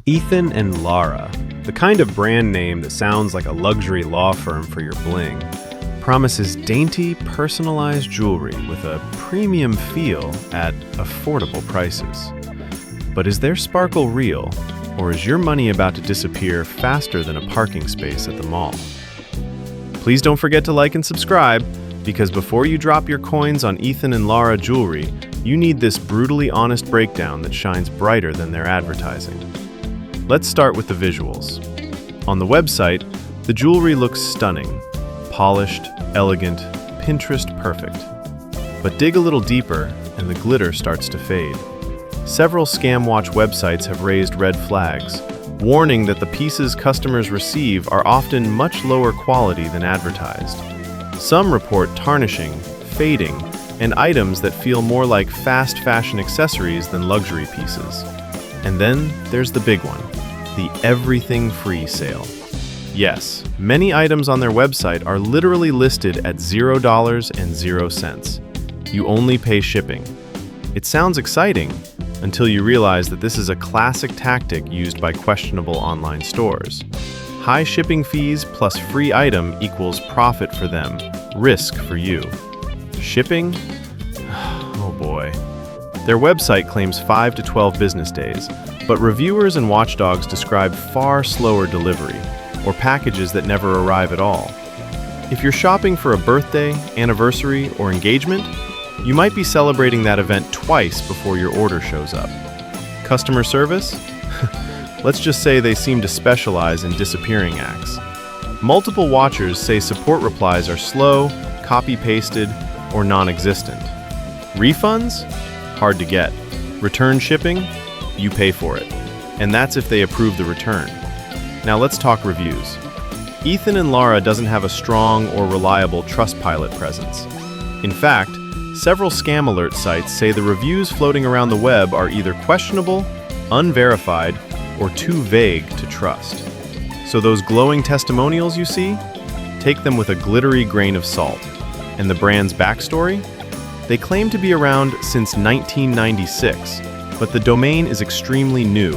Ethan and Lara, the kind of brand name that sounds like a luxury law firm for your bling, promises dainty, personalized jewelry with a premium feel at affordable prices. But is their sparkle real, or is your money about to disappear faster than a parking space at the mall? Please don't forget to like and subscribe, because before you drop your coins on Ethan and Lara jewelry, you need this brutally honest breakdown that shines brighter than their advertising. Let's start with the visuals. On the website, the jewelry looks stunning, polished, elegant, Pinterest perfect. But dig a little deeper, and the glitter starts to fade. Several scam watch websites have raised red flags, warning that the pieces customers receive are often much lower quality than advertised. Some report tarnishing, fading, and items that feel more like fast fashion accessories than luxury pieces. And then there's the big one, the everything free sale. Yes, many items on their website are literally listed at $0 You only pay shipping. It sounds exciting until you realize that this is a classic tactic used by questionable online stores. High shipping fees plus free item equals profit for them, risk for you. Shipping? Oh boy. Their website claims 5 to 12 business days, but reviewers and watchdogs describe far slower delivery, or packages that never arrive at all. If you're shopping for a birthday, anniversary, or engagement, you might be celebrating that event twice before your order shows up. Customer service? Let's just say they seem to specialize in disappearing acts. Multiple watchers say support replies are slow, copy-pasted, or non-existent. Refunds? Hard to get. Return shipping? You pay for it. And that's if they approve the return. Now let's talk reviews. Ethan and Lara doesn't have a strong or reliable Trustpilot presence. In fact, several scam alert sites say the reviews floating around the web are either questionable, unverified, or too vague to trust. So those glowing testimonials you see? Take them with a glittery grain of salt. And the brand's backstory? They claim to be around since 1996, but the domain is extremely new,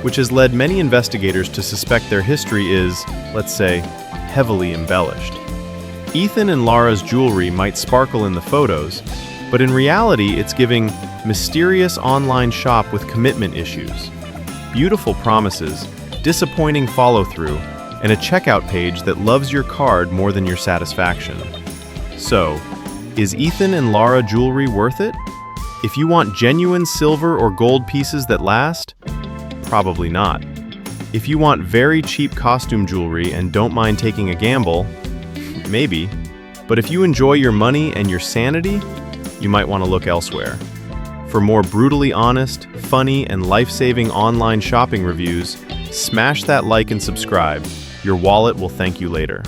which has led many investigators to suspect their history is, let's say, heavily embellished. Ethan and Lara's jewelry might sparkle in the photos, but in reality it's giving mysterious online shop with commitment issues, beautiful promises, disappointing follow-through, and a checkout page that loves your card more than your satisfaction. So, is Ethan and Lara jewelry worth it? If you want genuine silver or gold pieces that last, probably not. If you want very cheap costume jewelry and don't mind taking a gamble, maybe. But if you enjoy your money and your sanity, you might want to look elsewhere. For more brutally honest, funny, and life-saving online shopping reviews, smash that like and subscribe. Your wallet will thank you later.